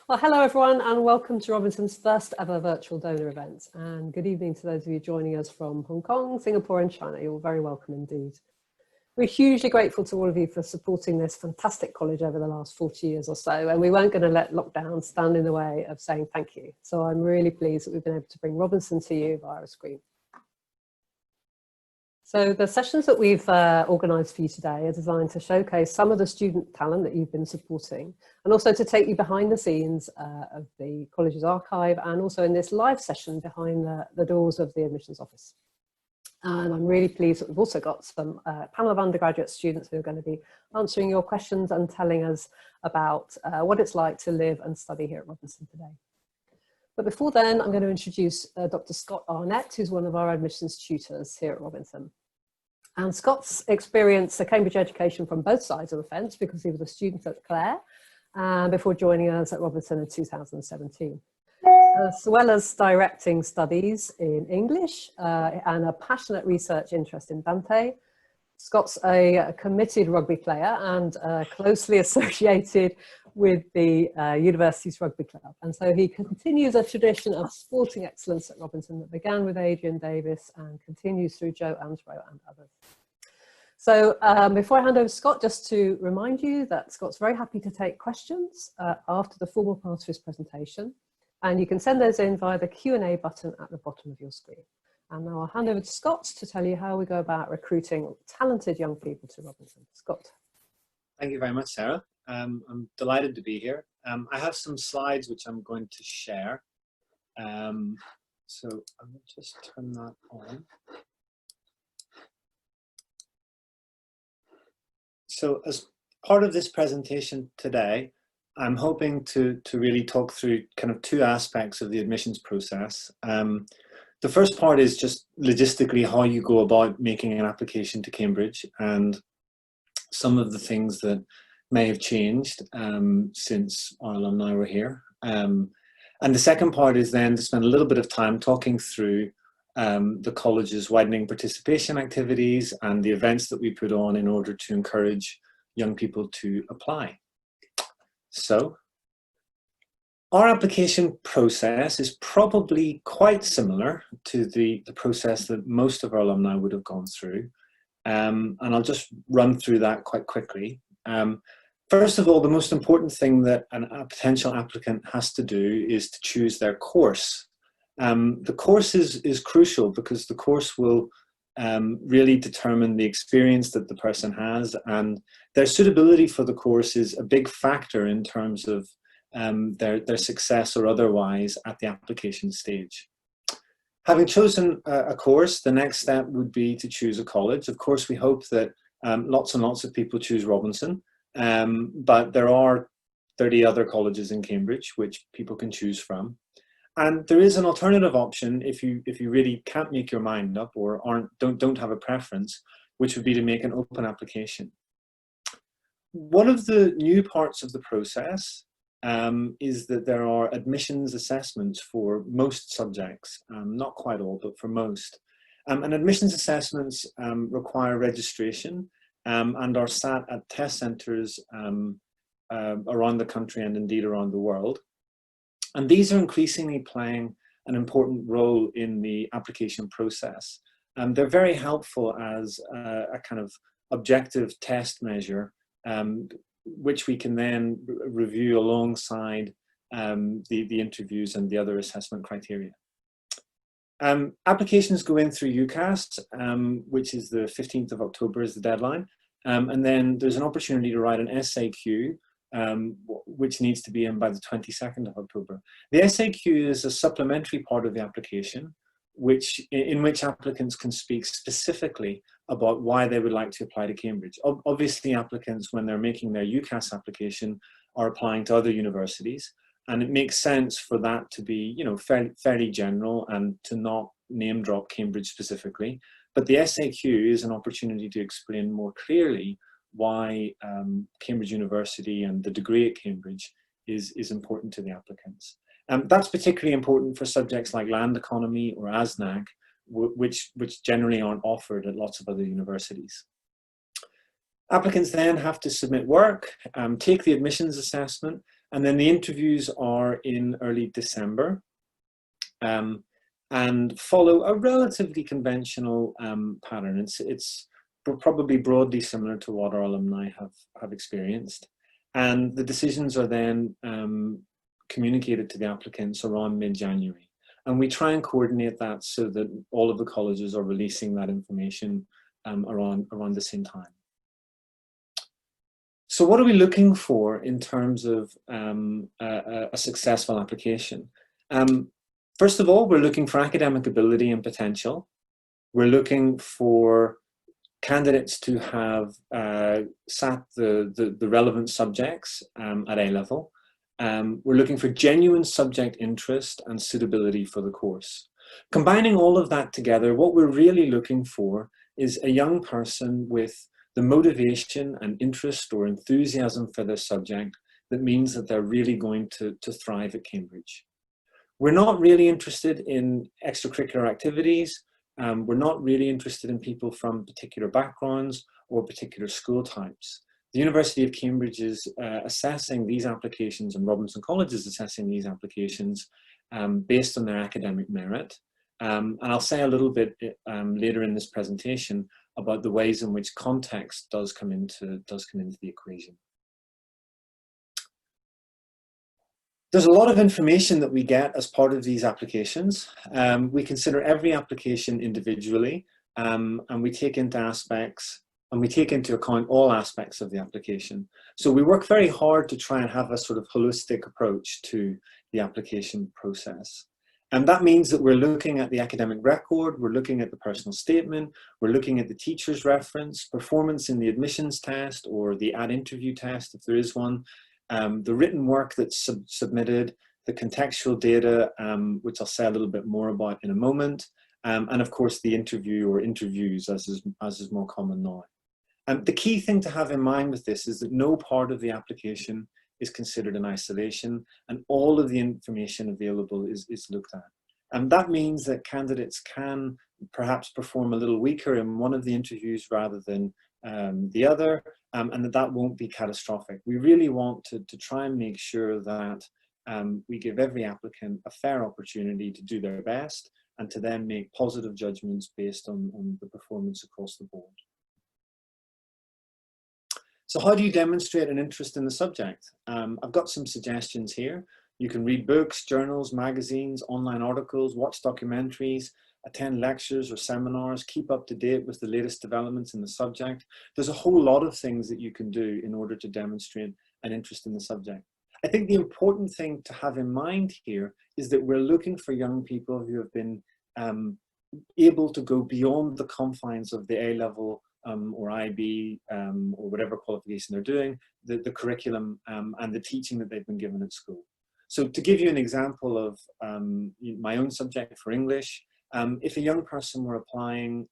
Well, hello everyone and welcome to Robinson's first ever virtual donor event, and good evening to those of you joining us from Hong Kong, Singapore and China. You're very welcome indeed. We're hugely grateful to all of you for supporting this fantastic college over the last 40 years or so, and we weren't going to let lockdown stand in the way of saying thank you. So I'm really pleased that we've been able to bring Robinson to you via a screen. So the sessions that we've organised for you today are designed to showcase some of the student talent that you've been supporting, and also to take you behind the scenes of the college's archive, and also in this live session behind the doors of the admissions office. And I'm really pleased that we've also got some panel of undergraduate students who are going to be answering your questions and telling us about what it's like to live and study here at Robinson today. But before then, I'm going to introduce Dr. Scott Arnett, who's one of our admissions tutors here at Robinson. And Scott's experienced a Cambridge education from both sides of the fence, because he was a student at Clare before joining us at Robinson in 2017. As well as directing studies in English and a passionate research interest in Dante, Scott's a committed rugby player and closely associated with the university's rugby club. And so he continues a tradition of sporting excellence at Robinson that began with Adrian Davis and continues through Joe Ansbro and others. So before I hand over to Scott, just to remind you that Scott's very happy to take questions after the formal part of his presentation. And you can send those in via the Q&A button at the bottom of your screen. And now I'll hand over to Scott to tell you how we go about recruiting talented young people to Robinson. Scott. Thank you very much, Sarah. I'm delighted to be here. I have some slides which I'm going to share. So I'll just turn that on. So as part of this presentation today, I'm hoping to really talk through kind of two aspects of the admissions process. The first part is just logistically how you go about making an application to Cambridge and some of the things that may have changed since our alumni were here. And the second part is then to spend a little bit of time talking through the college's widening participation activities and the events that we put on in order to encourage young people to apply. So, our application process is probably quite similar to the process that most of our alumni would have gone through. And I'll just run through that quite quickly. First of all, the most important thing that a potential applicant has to do is to choose their course. The course is crucial because the course will really determine the experience that the person has, and their suitability for the course is a big factor in terms of their success or otherwise at the application stage. Having chosen a course, the next step would be to choose a college. Of course, we hope that lots and lots of people choose Robinson, but there are 30 other colleges in Cambridge which people can choose from. And there is an alternative option if you really can't make your mind up or don't have a preference, which would be to make an open application. One of the new parts of the process is that there are admissions assessments for most subjects, not quite all, but for most. And admissions assessments require registration and are sat at test centres around the country and indeed around the world. And these are increasingly playing an important role in the application process. They're very helpful as a kind of objective test measure, which we can then review alongside the interviews and the other assessment criteria. Applications go in through UCAS, which is the 15th of October is the deadline. And then there's an opportunity to write an SAQ, which needs to be in by the 22nd of October. The SAQ is a supplementary part of the application, in which applicants can speak specifically about why they would like to apply to Cambridge. Obviously, applicants, when they're making their UCAS application, are applying to other universities, and it makes sense for that to be, fairly general and to not name drop Cambridge specifically. But the SAQ is an opportunity to explain more clearly why Cambridge University and the degree at Cambridge is important to the applicants. That's particularly important for subjects like land economy or ASNAC, which generally aren't offered at lots of other universities. Applicants then have to submit work, take the admissions assessment, And then the interviews are in early December, and follow a relatively conventional pattern. It's probably broadly similar to what our alumni have experienced. And the decisions are then communicated to the applicants around mid-January. And we try and coordinate that so that all of the colleges are releasing that information around the same time. So what are we looking for in terms of a successful application? First of all, we're looking for academic ability and potential. We're looking for candidates to have sat the relevant subjects at A level. We're looking for genuine subject interest and suitability for the course. Combining all of that together, what we're really looking for is a young person with the motivation and interest or enthusiasm for this subject that means that they're really going to thrive at Cambridge. We're not really interested in extracurricular activities. We're not really interested in people from particular backgrounds or particular school types. The University of Cambridge is assessing these applications, and Robinson College is assessing these applications based on their academic merit. And I'll say a little bit later in this presentation about the ways in which context does come into the equation. There's a lot of information that we get as part of these applications. We consider every application individually, and we take into account all aspects of the application. So we work very hard to try and have a sort of holistic approach to the application process. And that means that we're looking at the academic record, we're looking at the personal statement, we're looking at the teacher's reference, performance in the admissions test or the ad-interview test, if there is one, the written work that's submitted, the contextual data, which I'll say a little bit more about in a moment, and of course the interview or interviews, as is more common now. The key thing to have in mind with this is that no part of the application is considered in isolation, and all of the information available is looked at. And that means that candidates can perhaps perform a little weaker in one of the interviews rather than the other, and that won't be catastrophic. We really want to try and make sure that we give every applicant a fair opportunity to do their best and to then make positive judgments based on the performance across the board. So how do you demonstrate an interest in the subject? I've got some suggestions here. You can read books, journals, magazines, online articles, watch documentaries, attend lectures or seminars, keep up to date with the latest developments in the subject. There's a whole lot of things that you can do in order to demonstrate an interest in the subject. I think the important thing to have in mind here is that we're looking for young people who have been able to go beyond the confines of the A-level or IB or whatever qualification they're doing, the curriculum and the teaching that they've been given at school. So to give you an example of my own subject for English, if a young person were applying,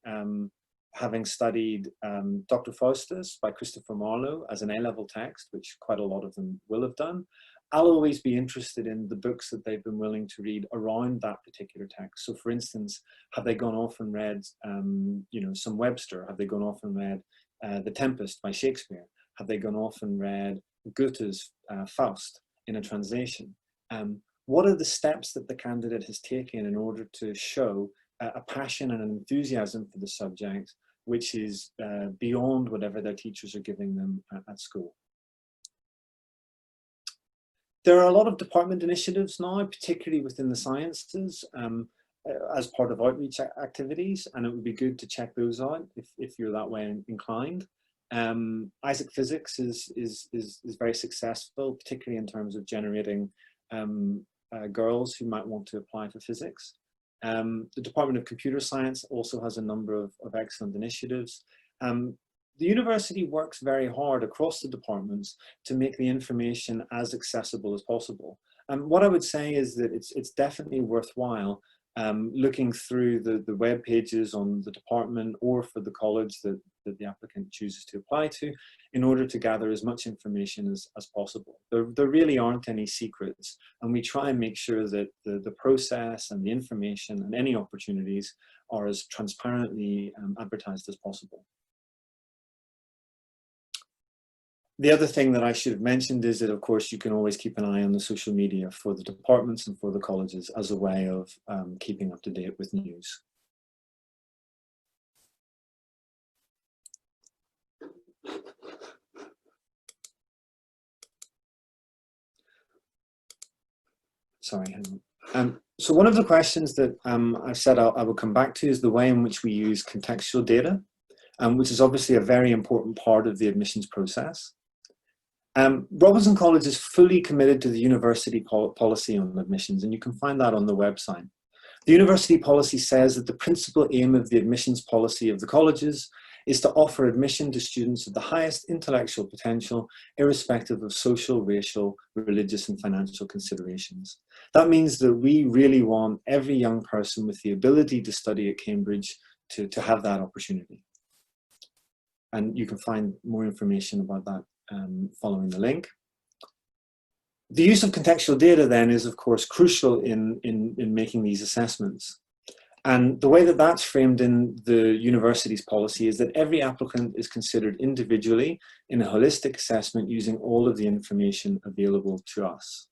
having studied Dr. Faustus by Christopher Marlowe as an A-level text, which quite a lot of them will have done, I'll always be interested in the books that they've been willing to read around that particular text. So for instance, have they gone off and read some Webster? Have they gone off and read The Tempest by Shakespeare? Have they gone off and read Goethe's Faust in a translation? What are the steps that the candidate has taken in order to show a passion and an enthusiasm for the subject, which is beyond whatever their teachers are giving them at school? There are a lot of department initiatives now, particularly within the sciences, as part of outreach activities, and it would be good to check those out if you're that way inclined. Isaac Physics is very successful, particularly in terms of generating girls who might want to apply for physics. The Department of Computer Science also has a number of excellent initiatives. The university works very hard across the departments to make the information as accessible as possible. And what I would say is that it's definitely worthwhile looking through the web pages on the department or for the college that the applicant chooses to apply to in order to gather as much information as possible. There really aren't any secrets, and we try and make sure that the process and the information and any opportunities are as transparently advertised as possible. The other thing that I should have mentioned is that, of course, you can always keep an eye on the social media for the departments and for the colleges as a way of keeping up to date with news. Sorry, hang on. So one of the questions that I've said I will come back to is the way in which we use contextual data, which is obviously a very important part of the admissions process. Robinson College is fully committed to the university policy on admissions, and you can find that on the website. The university policy says that the principal aim of the admissions policy of the colleges is to offer admission to students of the highest intellectual potential, irrespective of social, racial, religious, and financial considerations. That means that we really want every young person with the ability to study at Cambridge to have that opportunity. And you can find more information about that following the link. The use of contextual data then is, of course, crucial in making these assessments. And the way that that's framed in the university's policy is that every applicant is considered individually in a holistic assessment using all of the information available to us.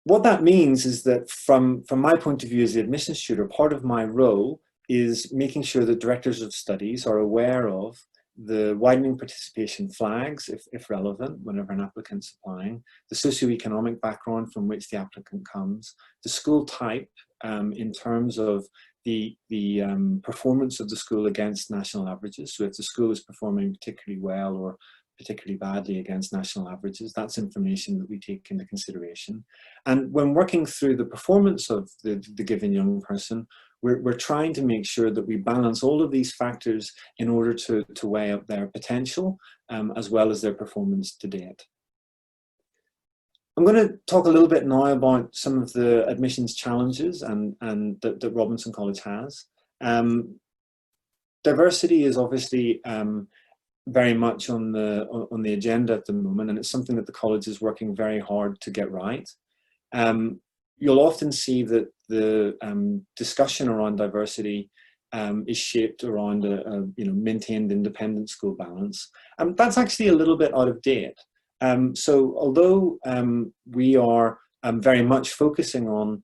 What that means is that from my point of view as the admissions tutor, part of my role is making sure that directors of studies are aware of the widening participation flags, if relevant, whenever an applicant's applying, the socioeconomic background from which the applicant comes, the school type in terms of the performance of the school against national averages. So if the school is performing particularly well or particularly badly against national averages, that's information that we take into consideration. And when working through the performance of the given young person, we're trying to make sure that we balance all of these factors in order to weigh up their potential as well as their performance to date. I'm going to talk a little bit now about some of the admissions challenges and that Robinson College has. Diversity is obviously very much on the agenda at the moment, and it's something that the college is working very hard to get right. You'll often see that the discussion around diversity is shaped around a maintained independent school balance. That's actually a little bit out of date. So although we are very much focusing on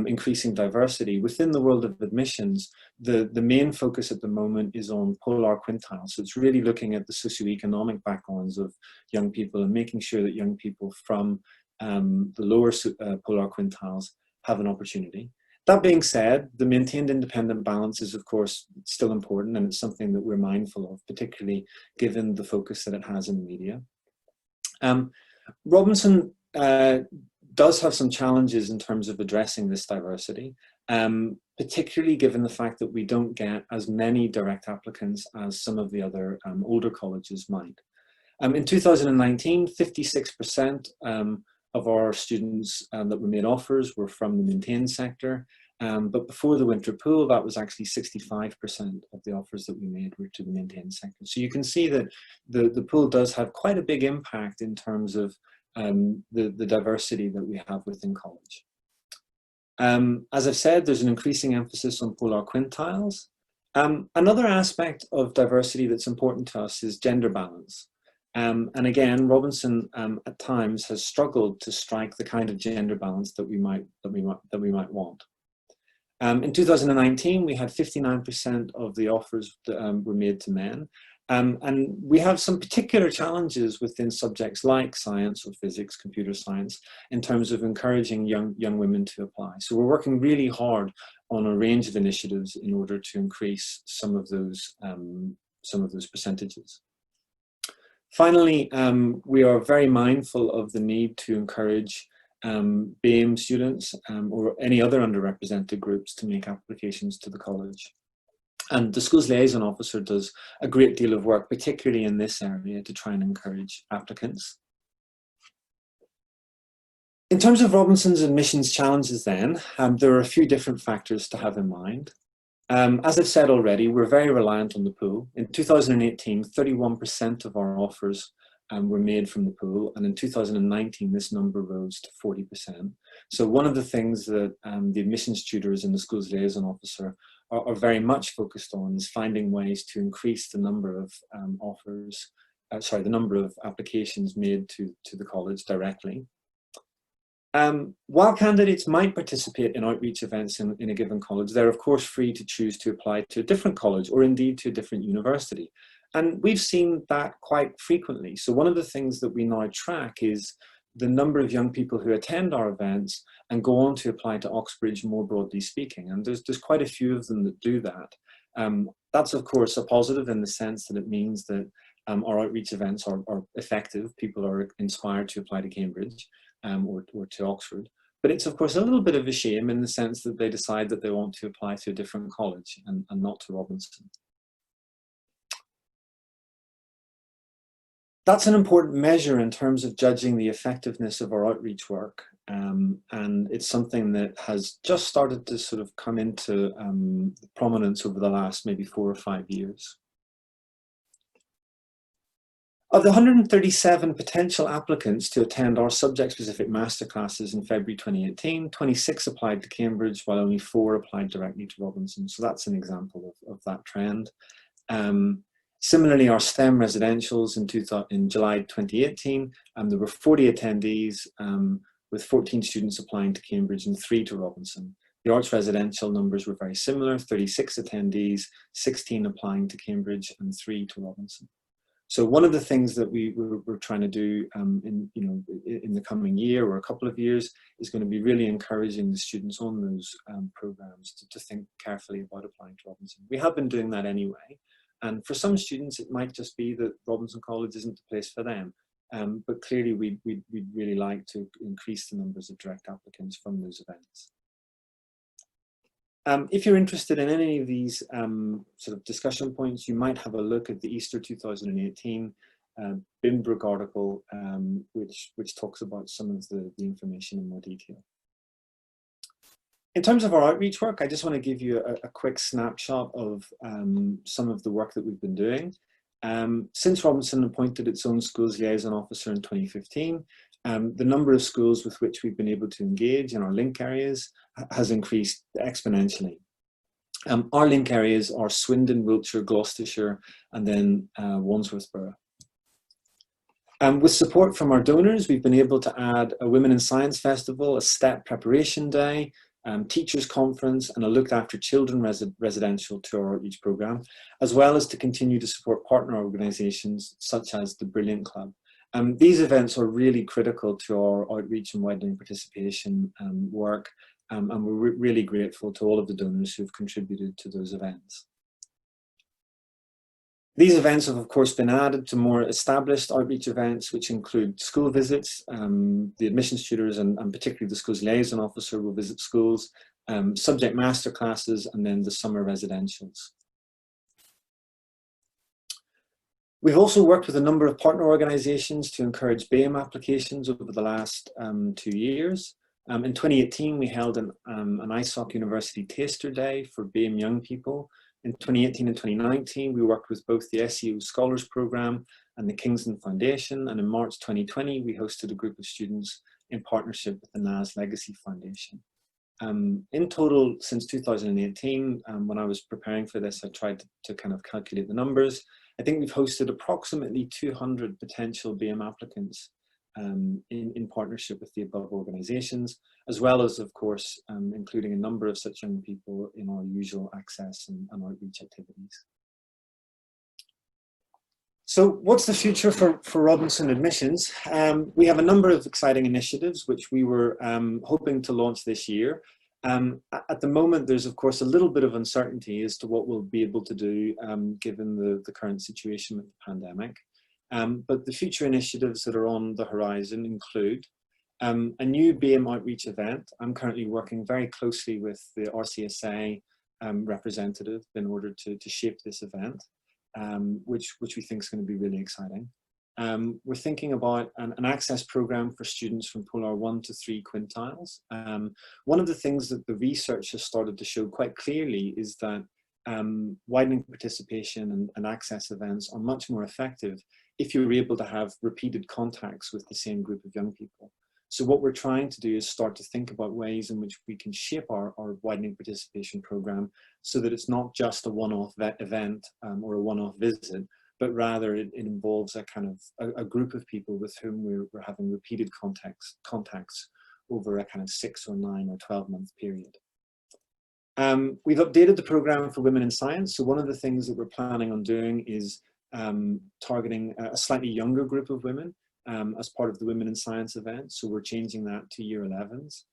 increasing diversity within the world of admissions, the main focus at the moment is on polar quintiles. So it's really looking at the socioeconomic backgrounds of young people and making sure that young people from the lower polar quintiles have an opportunity. That being said, the maintained independent balance is, of course, still important, and it's something that we're mindful of, particularly given the focus that it has in media. Robinson does have some challenges in terms of addressing this diversity, particularly given the fact that we don't get as many direct applicants as some of the other older colleges might. In 2019, 56% of our students that were made offers were from the maintained sector, but before the winter pool, that was actually 65% of the offers that we made were to the maintained sector. So you can see that the pool does have quite a big impact in terms of the diversity that we have within college. As I've said, there's an increasing emphasis on polar quintiles. Another aspect of diversity that's important to us is gender balance. And again, Robinson at times has struggled to strike the kind of gender balance that we might want. In 2019, we had 59% of the offers that were made to men. And we have some particular challenges within subjects like science or physics, computer science, in terms of encouraging young women to apply. So we're working really hard on a range of initiatives in order to increase some of those percentages. Finally, we are very mindful of the need to encourage BAME students or any other underrepresented groups to make applications to the college. And the school's liaison officer does a great deal of work, particularly in this area, to try and encourage applicants. In terms of Robinson's admissions challenges then, there are a few different factors to have in mind. As I've said already, we're very reliant on the pool. In 2018, 31% of our offers were made from the pool, and in 2019 this number rose to 40%. So one of the things that the admissions tutors and the school's liaison officer are very much focused on is finding ways to increase the number of offers the number of applications made to the college directly. While candidates might participate in outreach events in a given college, they're of course free to choose to apply to a different college or indeed to a different university. And we've seen that quite frequently. So one of the things that we now track is the number of young people who attend our events and go on to apply to Oxbridge more broadly speaking. And there's quite a few of them that do that. That's of course a positive in the sense that it means that our outreach events are effective. People are inspired to apply to Cambridge or to Oxford. But it's of course a little bit of a shame in the sense that they decide that they want to apply to a different college and not to Robinson. That's an important measure in terms of judging the effectiveness of our outreach work. And it's something that has just started to sort of come into prominence over the last maybe 4 or 5 years. Of the 137 potential applicants to attend our subject-specific masterclasses in February 2018, 26 applied to Cambridge, while only 4 applied directly to Robinson. So that's an example of that trend. Similarly, our STEM residentials in July 2018, there were 40 attendees, with 14 students applying to Cambridge and 3 to Robinson. The arts residential numbers were very similar, 36 attendees, 16 applying to Cambridge and 3 to Robinson. So one of the things that we're trying to do in the coming year or a couple of years is going to be really encouraging the students on those programs to think carefully about applying to Robinson. We have been doing that anyway. And for some students, it might just be that Robinson College isn't the place for them. But clearly, we'd really like to increase the numbers of direct applicants from those events. If you're interested in any of these sort of discussion points, you might have a look at the Easter 2018 Binbrook article, which talks about some of the information in more detail. In terms of our outreach work, I just want to give you a quick snapshot of some of the work that we've been doing. Since Robinson appointed its own schools liaison officer in 2015, the number of schools with which we've been able to engage in our link areas has increased exponentially. Our link areas are Swindon, Wiltshire, Gloucestershire, and then Wandsworth Borough. With support from our donors, we've been able to add a Women in Science Festival, a STEP preparation day, teachers conference, and a looked after children residential to our outreach program, as well as to continue to support partner organisations such as the Brilliant Club. These events are really critical to our outreach and widening participation work, and we're really grateful to all of the donors who've contributed to those events. These events have, of course, been added to more established outreach events, which include school visits. The admissions tutors and particularly the schools liaison officer will visit schools, subject masterclasses, and then the summer residentials. We've also worked with a number of partner organisations to encourage BAME applications over the last 2 years. In 2018, we held an ISOC University Taster Day for BAME young people. In 2018 and 2019, we worked with both the SEO Scholars Programme and the Kingston Foundation. And in March 2020, we hosted a group of students in partnership with the NAS Legacy Foundation. In total, since 2018, when I was preparing for this, I tried to kind of calculate the numbers. I think we've hosted approximately 200 potential BAME applicants in partnership with the above organisations, as well as, of course, including a number of such young people in our usual access and outreach activities. So what's the future for Robinson admissions? We have a number of exciting initiatives which we were hoping to launch this year. At the moment, there's of course a little bit of uncertainty as to what we'll be able to do given the current situation with the pandemic. But the future initiatives that are on the horizon include a new BAME outreach event. I'm currently working very closely with the RCSA representative in order to shape this event, which we think is going to be really exciting. We're thinking about an access program for students from Polar 1 to 3 quintiles. One of the things that the research has started to show quite clearly is that widening participation and access events are much more effective if you're able to have repeated contacts with the same group of young people. So what we're trying to do is start to think about ways in which we can shape our widening participation program so that it's not just a one-off event or a one-off visit, but rather it involves a kind of a group of people with whom we're having repeated contacts over a kind of 6 or 9 or 12-month period. We've updated the program for Women in Science. So one of the things that we're planning on doing is targeting a slightly younger group of women as part of the Women in Science event. So we're changing that to year 11s.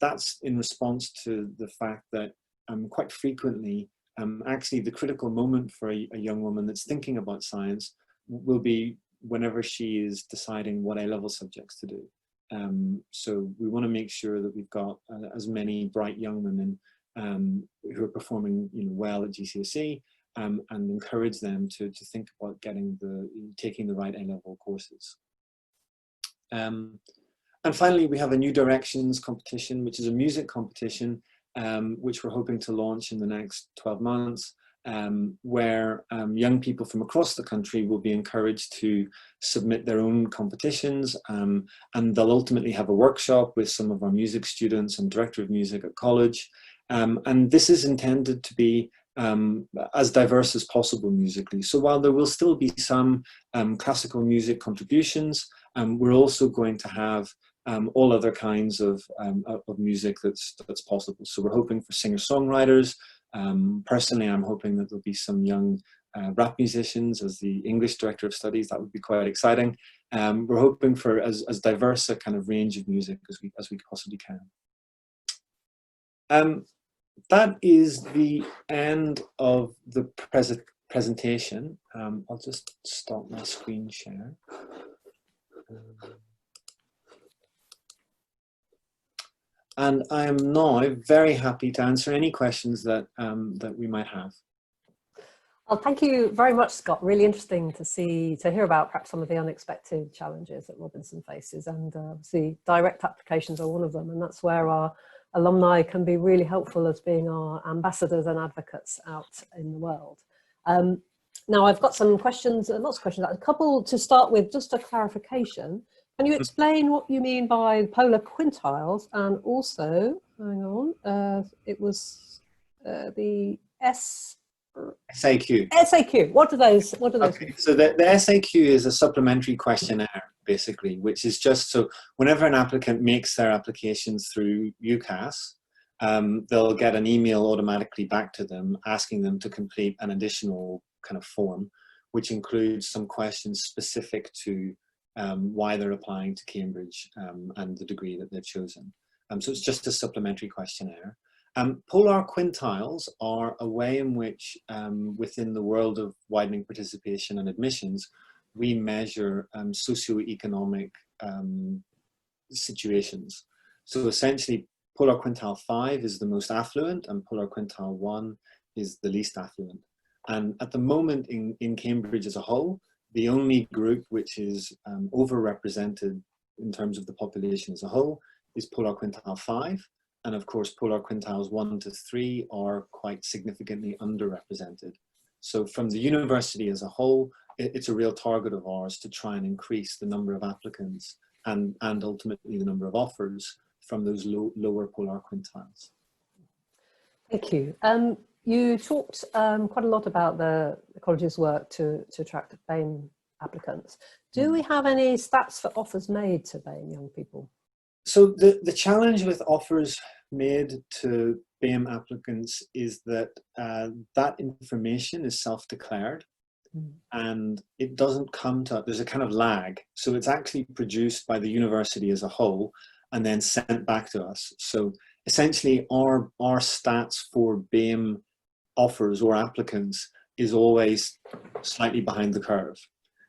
That's in response to the fact that quite frequently, actually the critical moment for a young woman that's thinking about science will be whenever she is deciding what A-level subjects to do. So we want to make sure that we've got as many bright young women who are performing well at GCSE and encourage them to think about taking the right A-level courses. And finally, we have a new directions competition, which is a music competition, which we're hoping to launch in the next 12 months, where young people from across the country will be encouraged to submit their own competitions, and they'll ultimately have a workshop with some of our music students and director of music at college. And this is intended to be as diverse as possible musically. So while there will still be some classical music contributions, we're also going to have all other kinds of music that's possible. So we're hoping for singer-songwriters. Personally, I'm hoping that there'll be some young rap musicians as the English Director of Studies. That would be quite exciting. We're hoping for as diverse a kind of range of music as we possibly can. That is the end of the presentation. I'll just stop my screen share. And I am now very happy to answer any questions that we might have. Well, thank you very much, Scott. Really interesting to hear about perhaps some of the unexpected challenges that Robinson faces, and obviously direct applications are one of them, and that's where our alumni can be really helpful as being our ambassadors and advocates out in the world. Now I've got some questions, lots of questions, a couple to start with, just a clarification. Can you explain what you mean by polar quintiles, and also, hang on, it was the SAQ. SAQ. What are those? Okay, so the SAQ is a supplementary questionnaire, basically, which is just so whenever an applicant makes their applications through UCAS, they'll get an email automatically back to them asking them to complete an additional kind of form, which includes some questions specific to why they're applying to Cambridge and the degree that they've chosen. So it's just a supplementary questionnaire. Polar quintiles are a way in which, within the world of widening participation and admissions, we measure socioeconomic situations. So essentially, polar quintile 5 is the most affluent, and polar quintile 1 is the least affluent. And at the moment in Cambridge as a whole, the only group which is overrepresented in terms of the population as a whole is polar quintile 5. And of course, polar quintiles 1 to 3 are quite significantly underrepresented. So from the university as a whole, it's a real target of ours to try and increase the number of applicants and ultimately the number of offers from those lower polar quintiles. Thank you. You talked quite a lot about the college's work to attract BAME applicants. Do we have any stats for offers made to BAME young people? So the challenge with offers made to BAME applicants is that that information is self-declared and it doesn't come to, there's a kind of lag. So it's actually produced by the university as a whole and then sent back to us. So essentially our stats for BAME offers or applicants is always slightly behind the curve.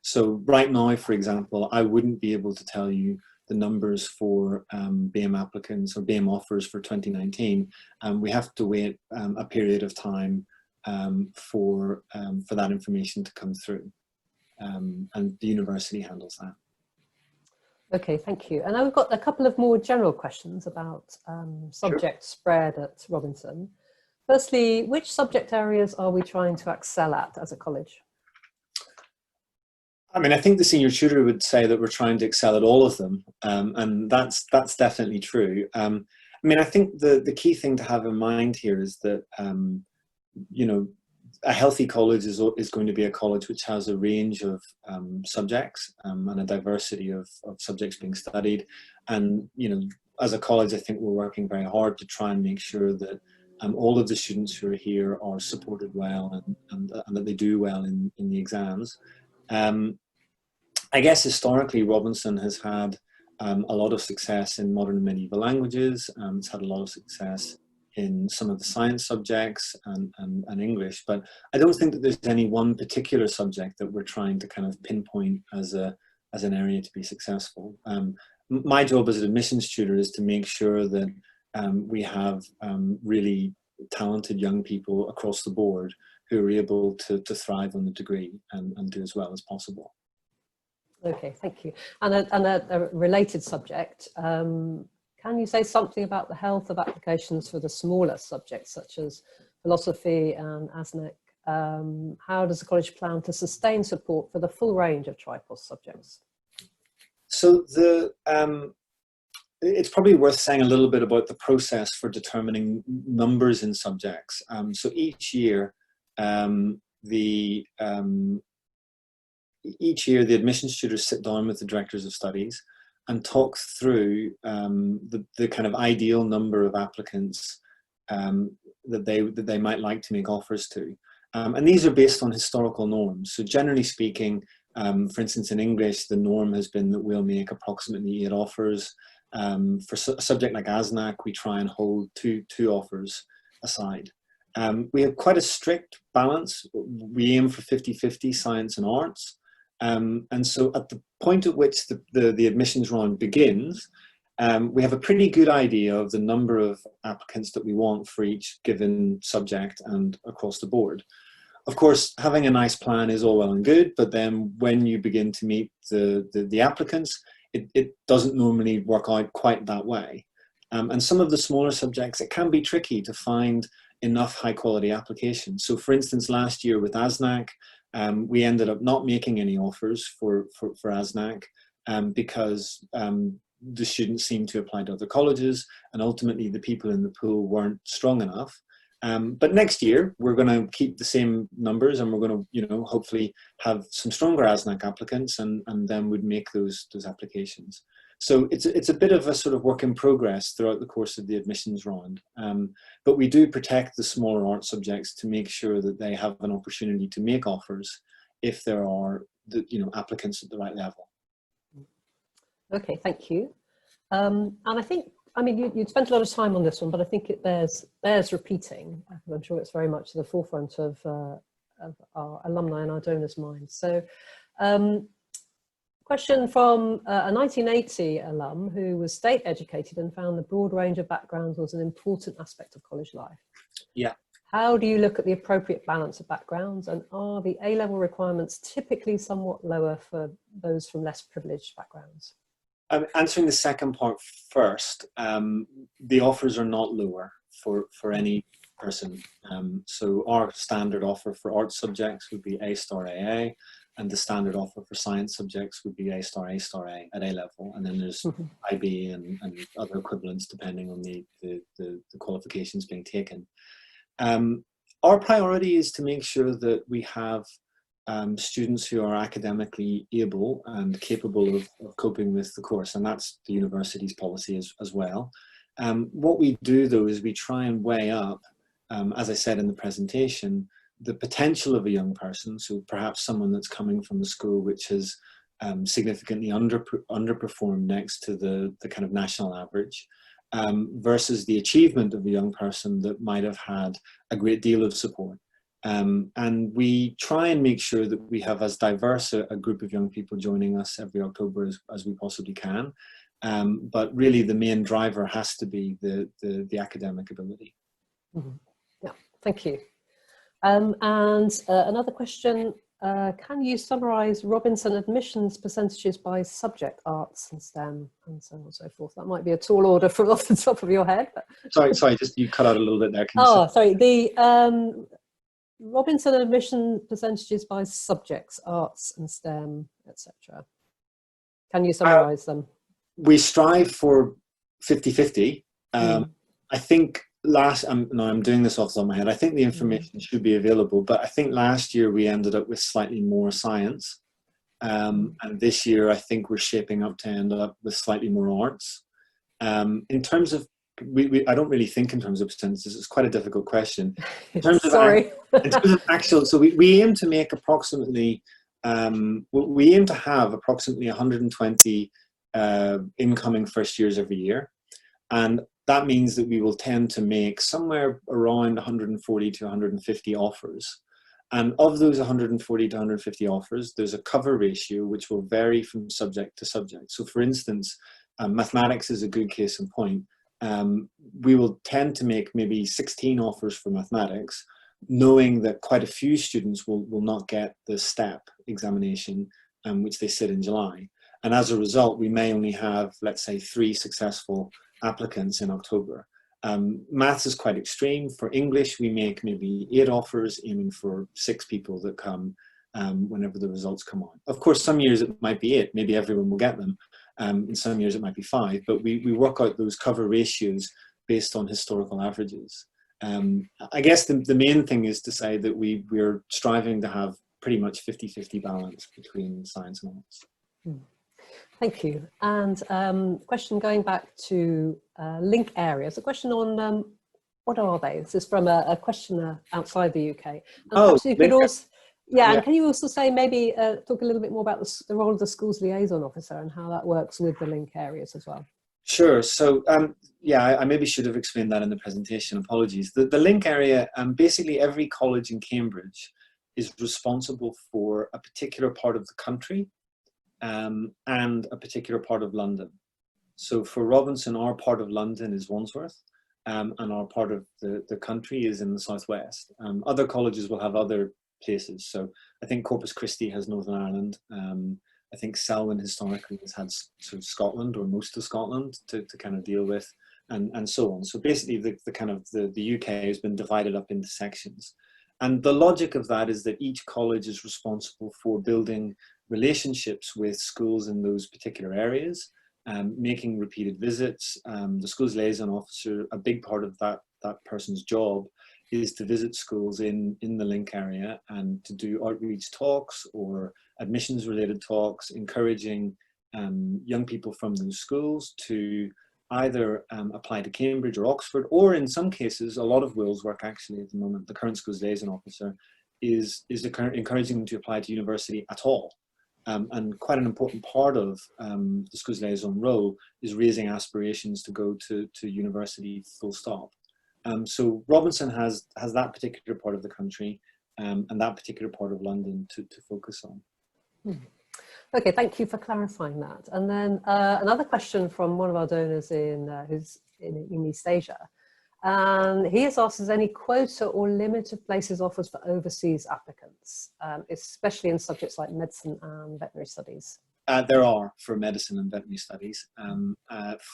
So right now, for example, I wouldn't be able to tell you the numbers for BAME applicants or BAME offers for 2019. We have to wait a period of time for that information to come through. And the university handles that. Okay, thank you. And now we've got a couple of more general questions about subject spread at Robinson. Firstly, which subject areas are we trying to excel at as a college? I mean, I think the senior tutor would say that we're trying to excel at all of them, and that's definitely true. I mean, I think the key thing to have in mind here is that, you know, a healthy college is going to be a college which has a range of subjects and a diversity of subjects being studied. And, you know, as a college, I think we're working very hard to try and make sure that all of the students who are here are supported well and that they do well in the exams. I guess historically, Robinson has had a lot of success in modern and medieval languages. It's had a lot of success in some of the science subjects and English, but I don't think that there's any one particular subject that we're trying to kind of pinpoint as an area to be successful. My job as an admissions tutor is to make sure that we have really talented young people across the board who are able to thrive on the degree and do as well as possible. Okay, thank you. And a related subject, can you say something about the health of applications for the smaller subjects such as philosophy and ASNAC? How does the college plan to sustain support for the full range of TRIPOS subjects? So it's probably worth saying a little bit about the process for determining numbers in subjects. So each year the admissions tutors sit down with the directors of studies and talk through the kind of ideal number of applicants that they might like to make offers to. And these are based on historical norms. So generally speaking, for instance, in English, the norm has been that we'll make approximately 8 offers. For a subject like ASNAC, we try and hold two offers aside. We have quite a strict balance. We aim for 50-50 science and arts. And so at the point at which the admissions round begins, we have a pretty good idea of the number of applicants that we want for each given subject and across the board. Of course, having a nice plan is all well and good, but then when you begin to meet the applicants, it doesn't normally work out quite that way. And some of the smaller subjects, it can be tricky to find enough high quality applications. So for instance, last year with ASNAC, we ended up not making any offers for ASNAC because the students seemed to apply to other colleges, and ultimately the people in the pool weren't strong enough. But next year we're going to keep the same numbers, and we're going to, you know, hopefully have some stronger ASNAC applicants, and then we'd make those applications. So it's a bit of a sort of work in progress throughout the course of the admissions round. But we do protect the smaller art subjects to make sure that they have an opportunity to make offers if there are applicants at the right level. Okay, thank you. And I think, I mean, you'd spent a lot of time on this one, but I think it bears repeating. I'm sure it's very much at the forefront of our alumni and our donors' minds. So, question from a 1980 alum who was state educated and found the broad range of backgrounds was an important aspect of college life. Yeah. How do you look at the appropriate balance of backgrounds, and are the A-level requirements typically somewhat lower for those from less privileged backgrounds? Answering the second part first, the offers are not lower for any person. So our standard offer for arts subjects would be A-star AA, and the standard offer for science subjects would be A-star A at A-level, and then there's IB and other equivalents depending on the qualifications being taken. Our priority is to make sure that we have students who are academically able and capable of coping with the course, and that's the university's policy as well. What we do though is we try and weigh up, as I said in the presentation, the potential of a young person, so perhaps someone that's coming from a school which has significantly underperformed next to the kind of national average, versus the achievement of a young person that might have had a great deal of support. And we try and make sure that we have as diverse a group of young people joining us every October as we possibly can. But really the main driver has to be the academic ability. Mm-hmm. Yeah, thank you. And another question, can you summarise Robinson admissions percentages by subject, arts and STEM, and so on and so forth? That might be a tall order from off the top of your head. But sorry, just you cut out a little bit there. Sorry, the Robinson admission percentages by subjects, arts and STEM, etc. Can you summarise them? We strive for 50-50. I think no, I'm doing this off the top of my head. I think the information should be available, but I think last year we ended up with slightly more science. And this year, I think we're shaping up to end up with slightly more arts. In terms of, I don't really think in terms of percentages. It's quite a difficult question. In terms of, Sorry. In terms of actual, so we aim to make approximately, we aim to have approximately 120 incoming first years every year. And that means that we will tend to make somewhere around 140 to 150 offers. And of those 140 to 150 offers, there's a cover ratio which will vary from subject to subject. So for instance, mathematics is a good case in point. We will tend to make maybe 16 offers for mathematics, knowing that quite a few students will not get the STEP examination, which they sit in July. And as a result, we may only have, let's say, 3 successful applicants in October. Maths is quite extreme. For English, we make maybe 8 offers, aiming for 6 people that come whenever the results come on. Of course, some years it might be 8, maybe everyone will get them. In some years it might be 5, but we work out those cover ratios based on historical averages. I guess the main thing is to say that we're striving to have pretty much 50-50 balance between science and arts. Thank you. And question going back to link areas, a question on what are they? This is from a questioner outside the UK. And perhaps you could also, and can you also say, maybe talk a little bit more about the role of the school's liaison officer and how that works with the link areas as well? Sure. So I maybe should have explained that in the presentation. Apologies. The link area, basically every college in Cambridge is responsible for a particular part of the country and a particular part of London. So for Robinson, our part of London is Wandsworth, and our part of the country is in the southwest. Other colleges will have other places. So I think Corpus Christi has Northern Ireland. I think Selwyn historically has had sort of Scotland or most of Scotland to kind of deal with, and so on. So basically the UK has been divided up into sections. And the logic of that is that each college is responsible for building relationships with schools in those particular areas, making repeated visits. The school's liaison officer, a big part of that person's job is to visit schools in the link area and to do outreach talks or admissions related talks, encouraging young people from those schools to either apply to Cambridge or Oxford, or in some cases, a lot of Will's work actually at the moment, the current school's liaison officer is encouraging them to apply to university at all. And quite an important part of the school's liaison role is raising aspirations to go to university full stop. So Robinson has that particular part of the country and that particular part of London to focus on. Okay, thank you for clarifying that. And then another question from one of our donors who's in East Asia. And he has asked, is any quota or limit of places offered for overseas applicants, especially in subjects like medicine and veterinary studies? There are for medicine and veterinary studies.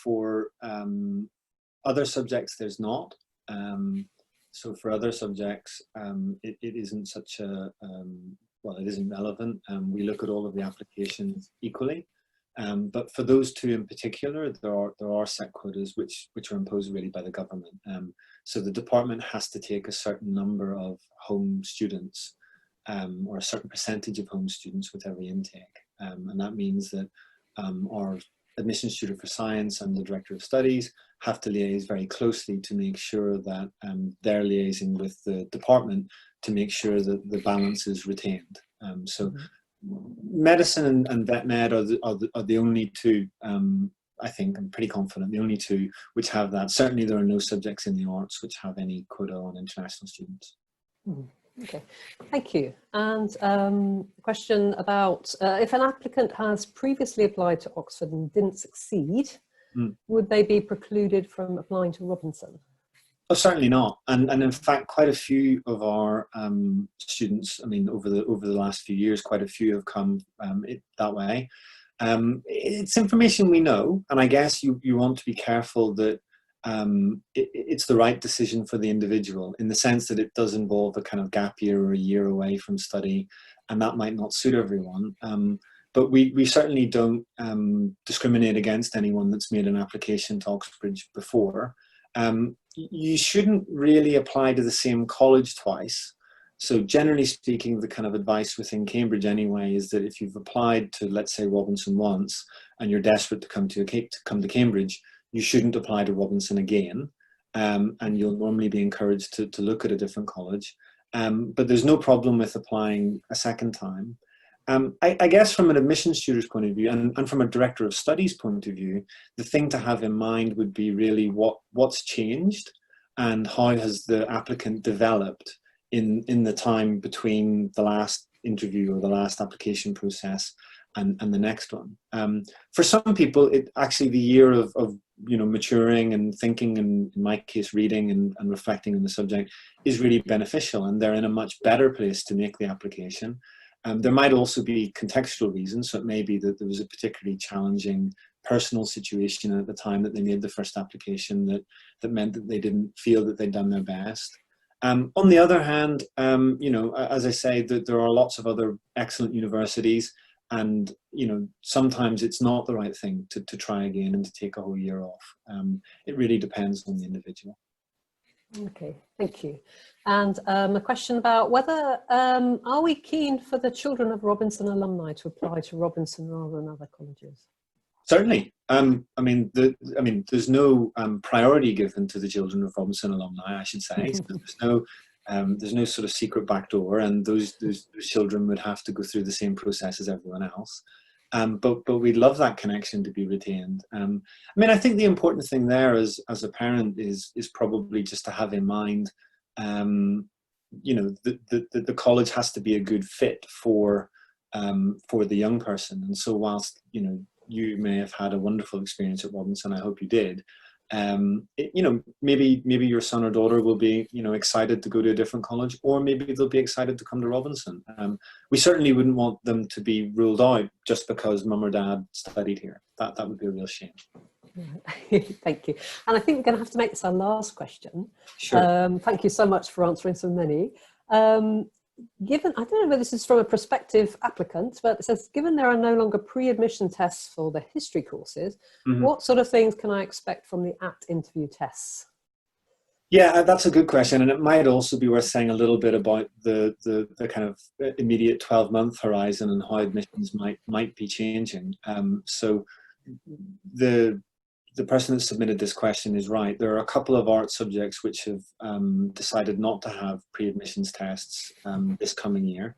For other subjects, there's not. So for other subjects, it isn't such a, well, it isn't relevant. We look at all of the applications equally. But for those two in particular, there are set quotas which are imposed really by the government. So the department has to take a certain number of home students, or a certain percentage of home students with every intake. And that means that our admissions tutor for science and the director of studies have to liaise very closely to make sure that they're liaising with the department to make sure that the balance is retained. So medicine and vet med are the only two, I think, I'm pretty confident, the only two which have that. Certainly there are no subjects in the arts which have any quota on international students. Okay, thank you. And a question about if an applicant has previously applied to Oxford and didn't succeed, would they be precluded from applying to Robinson? Oh, certainly not. And in fact, quite a few of our students, I mean, over the last few years, quite a few have come that way. It's information we know, and I guess you want to be careful that it's the right decision for the individual, in the sense that it does involve a kind of gap year or a year away from study, and that might not suit everyone. But we certainly don't discriminate against anyone that's made an application to Oxbridge before. you shouldn't really apply to the same college twice. So generally speaking, the kind of advice within Cambridge anyway is that if you've applied to, let's say, Robinson once and you're desperate to come to Cambridge, you shouldn't apply to Robinson again. And you'll normally be encouraged to look at a different college. But there's no problem with applying a second time. I guess from an admissions tutor's point of view and from a director of studies point of view, the thing to have in mind would be really what's changed and how has the applicant developed in the time between the last interview or the last application process and the next one. For some people, it actually the year of maturing and thinking, and in my case reading and reflecting on the subject, is really beneficial, and they're in a much better place to make the application. There might also be contextual reasons, so it may be that there was a particularly challenging personal situation at the time that they made the first application that meant that they didn't feel that they'd done their best. On the other hand, as I say, that there are lots of other excellent universities, and sometimes it's not the right thing to try again and to take a whole year off. It really depends on the individual. Okay, thank you. And a question about whether are we keen for the children of Robinson alumni to apply to Robinson rather than other colleges? Certainly. There's no priority given to the children of Robinson alumni, I should say. So there's no sort of secret back door, and those children would have to go through the same process as everyone else. But we'd love that connection to be retained. I think the important thing there as a parent is probably just to have in mind, the college has to be a good fit for the young person. And so whilst you may have had a wonderful experience at Robinson, I hope you did. Maybe your son or daughter will be excited to go to a different college, or maybe they'll be excited to come to Robinson. We certainly wouldn't want them to be ruled out just because mum or dad studied here. That would be a real shame. Thank you. And I think we're going to have to make this our last question. Sure. Thank you so much for answering so many. Given, I don't know whether this is from a prospective applicant, but it says, given there are no longer pre-admission tests for the history courses, what sort of things can I expect from the at-interview tests? Yeah, that's a good question. And it might also be worth saying a little bit about the kind of immediate 12-month horizon and how admissions might be changing. So the person that submitted this question is right. There are a couple of art subjects which have decided not to have pre-admissions tests this coming year.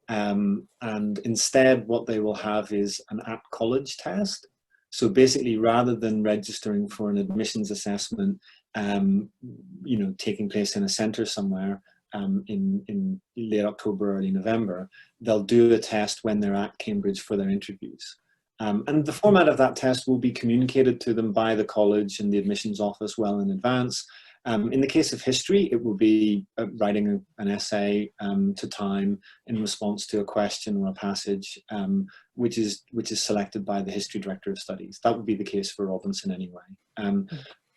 And instead what they will have is an at-college test. So basically, rather than registering for an admissions assessment, taking place in a centre somewhere in late October, early November, they'll do a test when they're at Cambridge for their interviews. And the format of that test will be communicated to them by the college and the admissions office well in advance. In the case of history, it will be writing an essay to time in response to a question or a passage, which is selected by the history director of studies. That would be the case for Robinson anyway.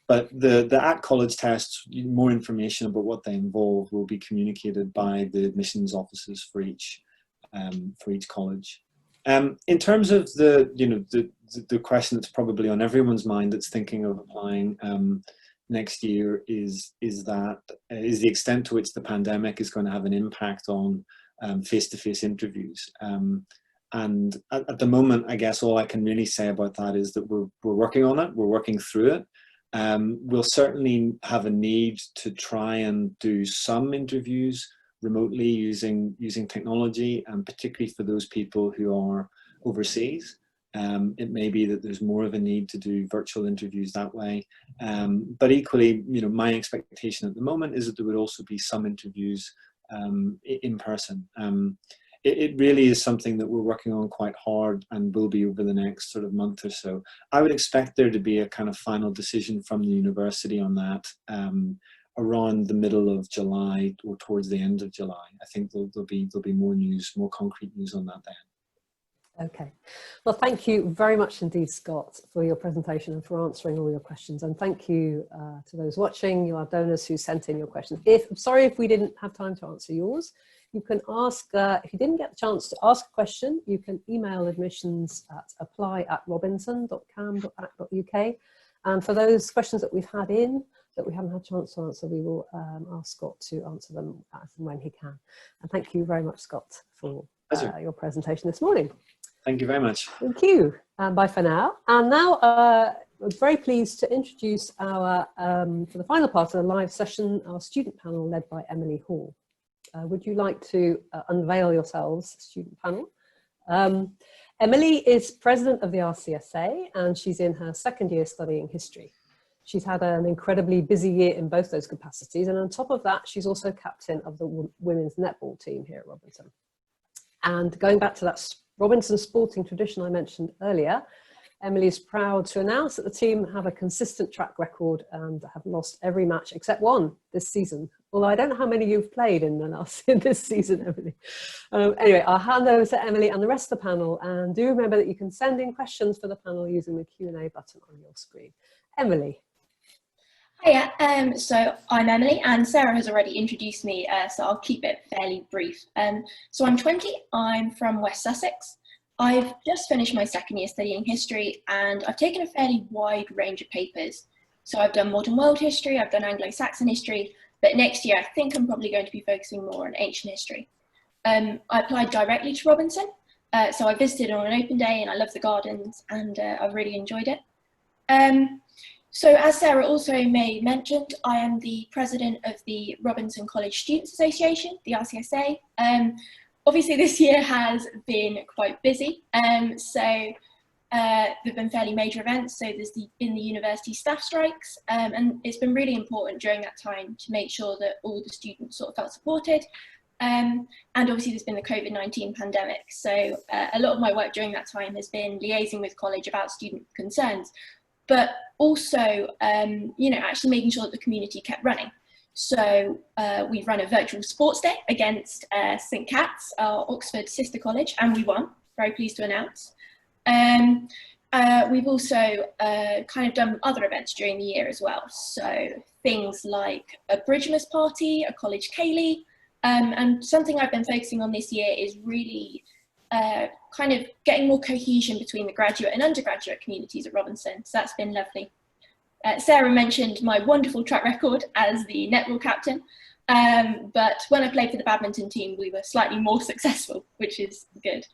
But the at-college tests, more information about what they involve will be communicated by the admissions offices for each college. In terms of the question that's probably on everyone's mind that's thinking of applying next year is the extent to which the pandemic is going to have an impact on face-to-face interviews. And at the moment, I guess all I can really say about that is that we're working on it, we're working through it. We'll certainly have a need to try and do some interviews remotely using technology, and particularly for those people who are overseas. It may be that there's more of a need to do virtual interviews that way. But equally, my expectation at the moment is that there would also be some interviews in person. It really is something that we're working on quite hard and will be over the next sort of month or so. I would expect there to be a kind of final decision from the university on that around the middle of July or towards the end of July. I think there'll be more news, more concrete news on that then. Okay. Well, thank you very much indeed, Scott, for your presentation and for answering all your questions. And thank you to those watching, our donors who sent in your questions. I'm sorry if we didn't have time to answer yours. You can ask, if you didn't get the chance to ask a question, you can email admissions at apply@robinson.cam.ac.uk. And for those questions that we've had in, that we haven't had a chance to answer, we will ask Scott to answer them as and when he can. And thank you very much, Scott, for your presentation this morning. Thank you very much. Thank you. And bye for now. And now we're very pleased to introduce our, for the final part of the live session, our student panel led by Emily Hall. Would you like to unveil yourselves, student panel? Emily is president of the RCSA, and she's in her second year studying history. She's had an incredibly busy year in both those capacities, and on top of that, she's also captain of the women's netball team here at Robinson. And going back to that Robinson sporting tradition I mentioned earlier, Emily is proud to announce that the team have a consistent track record and have lost every match except one this season. Although I don't know how many you've played in this season, Emily. Anyway, I'll hand over to Emily and the rest of the panel, and do remember that you can send in questions for the panel using the Q&A button on your screen. Emily. Hiya, so I'm Emily, and Sarah has already introduced me, so I'll keep it fairly brief. So I'm 20, I'm from West Sussex. I've just finished my second year studying history, and I've taken a fairly wide range of papers. So I've done modern world history, I've done Anglo-Saxon history, but next year I think I'm probably going to be focusing more on ancient history. I applied directly to Robinson, so I visited on an open day and I love the gardens, and I've really enjoyed it. So as Sarah also mentioned, I am the president of the Robinson College Students Association, the RCSA. Obviously this year has been quite busy, so there've been fairly major events. So there's been the university staff strikes, and it's been really important during that time to make sure that all the students sort of felt supported. And obviously there's been the COVID-19 pandemic. So a lot of my work during that time has been liaising with college about student concerns, but also, you know, actually making sure that the community kept running. So we run a virtual sports day against St Cat's, our Oxford sister college, and we won, very pleased to announce. We've also kind of done other events during the year as well. So things like a Bridgemas party, a college ceilidh, and something I've been focusing on this year is really kind of getting more cohesion between the graduate and undergraduate communities at Robinson. So that's been lovely. Sarah mentioned my wonderful track record as the netball captain, but when I played for the badminton team, we were slightly more successful, which is good.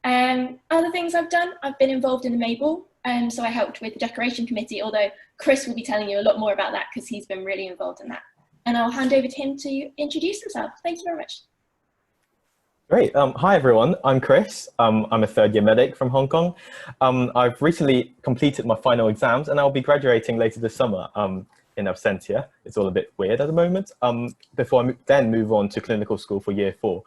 Other things I've done, I've been involved in the Mayball, so I helped with the decoration committee, although Chris will be telling you a lot more about that because he's been really involved in that. And I'll hand over to him to introduce himself. Thank you very much. Great. Hi, everyone. I'm Chris. I'm a third-year medic from Hong Kong. I've recently completed my final exams, and I'll be graduating later this summer in absentia. It's all a bit weird at the moment, before I then move on to clinical school for year 4.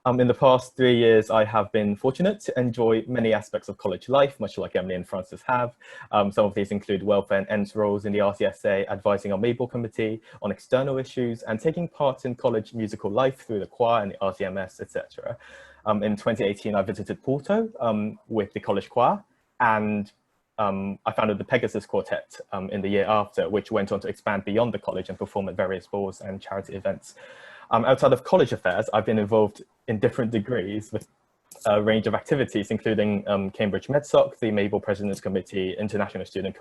In the past 3 years, I have been fortunate to enjoy many aspects of college life, much like Emily and Francis have. Some of these include welfare and ENDS roles in the RCSA, advising our Mayball committee on external issues, and taking part in college musical life through the choir and the RTMS, etc. In 2018, I visited Porto with the college choir, and I founded the Pegasus Quartet in the year after, which went on to expand beyond the college and perform at various balls and charity events. Outside of college affairs, I've been involved in different degrees with a range of activities, including Cambridge MedSoc, the Mayball President's Committee, international student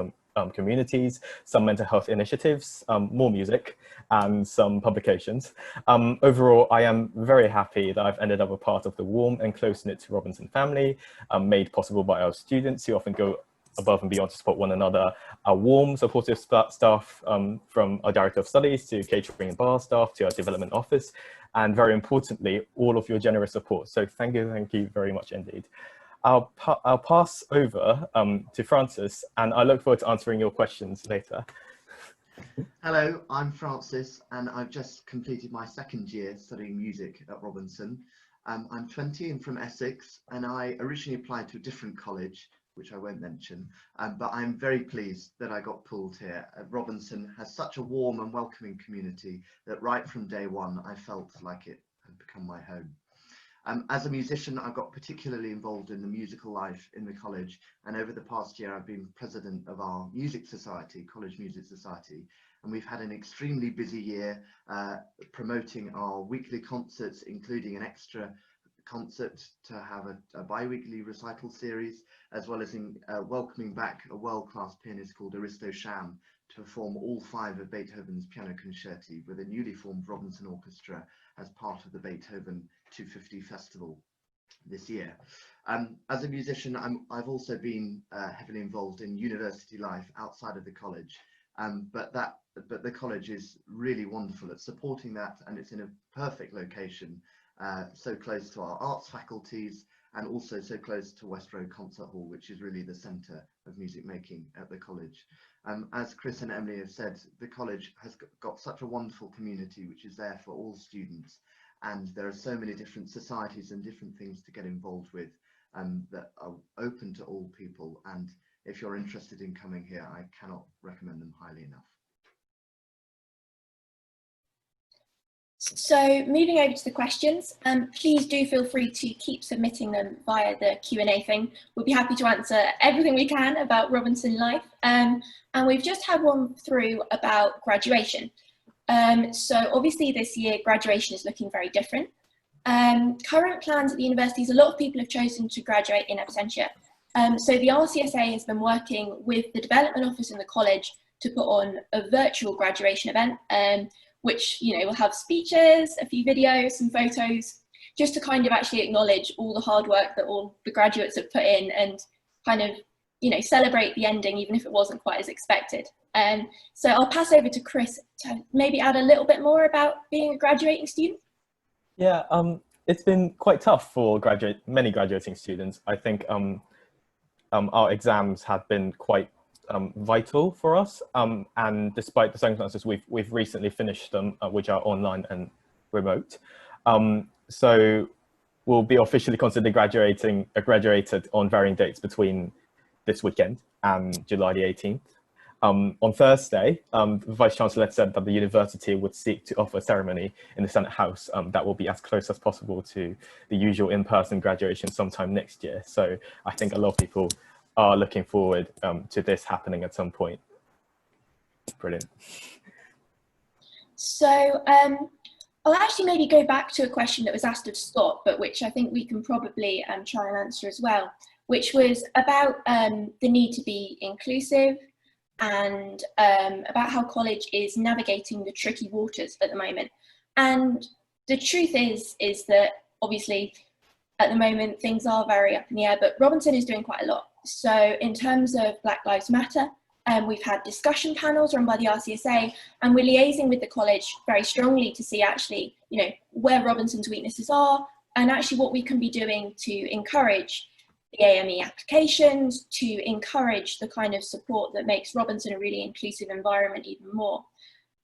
communities, some mental health initiatives, more music, and some publications. Overall, I am very happy that I've ended up a part of the warm and close-knit Robinson family, made possible by our students who often go above and beyond to support one another, our warm, supportive staff from our Director of Studies to catering and bar staff to our development office, and very importantly, all of your generous support. So thank you very much indeed. I'll pass over to Francis, and I look forward to answering your questions later. Hello, I'm Francis, and I've just completed my second year studying music at Robinson. I'm 20 and from Essex, and I originally applied to a different college, which I won't mention, but I'm very pleased that I got pulled here. Robinson has such a warm and welcoming community that right from day one, I felt like it had become my home. As a musician, I got particularly involved in the musical life in the college, and over the past year, I've been president of our music society, College Music Society, and we've had an extremely busy year promoting our weekly concerts, including an extra concert, to have a bi-weekly recital series, as well as welcoming back a world-class pianist called Aristo Sham to perform all 5 of Beethoven's piano concerti with a newly formed Robinson Orchestra as part of the Beethoven 250 Festival this year. As a musician, I've also been heavily involved in university life outside of the college, but the college is really wonderful at supporting that, and it's in a perfect location, so close to our arts faculties and also so close to West Road Concert Hall, which is really the centre of music making at the college. As Chris and Emily have said, the college has got such a wonderful community which is there for all students, and there are so many different societies and different things to get involved with that are open to all people, and if you're interested in coming here, I cannot recommend them highly enough. So moving over to the questions, please do feel free to keep submitting them via the Q&A thing. We'll be happy to answer everything we can about Robinson life. And we've just had one through about graduation. So obviously this year graduation is looking very different. Current plans at the universities, a lot of people have chosen to graduate in absentia. So the RCSA has been working with the development office in the college to put on a virtual graduation event, which, you know, will have speeches, a few videos, some photos, just to kind of actually acknowledge all the hard work that all the graduates have put in and kind of, you know, celebrate the ending, even if it wasn't quite as expected. So I'll pass over to Chris to maybe add a little bit more about being a graduating student. Yeah, it's been quite tough for many graduating students. I think our exams have been quite vital for us, and despite the circumstances, we've recently finished them, which are online and remote. So we'll be officially considered graduated on varying dates between this weekend and July the 18th. On Thursday, the Vice-Chancellor said that the university would seek to offer a ceremony in the Senate House that will be as close as possible to the usual in-person graduation sometime next year. So I think a lot of people are looking forward to this happening at some point. Brilliant. So I'll actually maybe go back to a question that was asked of Scott, but which I think we can probably try and answer as well, which was about the need to be inclusive and about how college is navigating the tricky waters at the moment. And the truth is that obviously at the moment things are very up in the air, but Robinson is doing quite a lot. So in terms of Black Lives Matter, we've had discussion panels run by the RCSA, and we're liaising with the college very strongly to see actually, you know, where Robinson's weaknesses are and actually what we can be doing to encourage the AME applications, to encourage the kind of support that makes Robinson a really inclusive environment even more.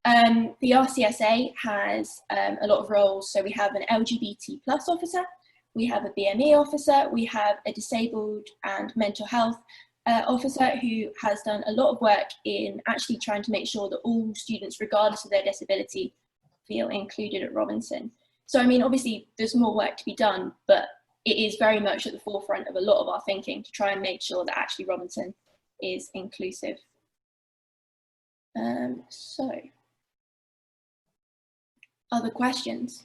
The RCSA has a lot of roles. So we have an LGBT+ officer, we have a BME officer, we have a disabled and mental health officer who has done a lot of work in actually trying to make sure that all students, regardless of their disability, feel included at Robinson. So, I mean, obviously there's more work to be done, but it is very much at the forefront of a lot of our thinking to try and make sure that actually Robinson is inclusive. So, other questions?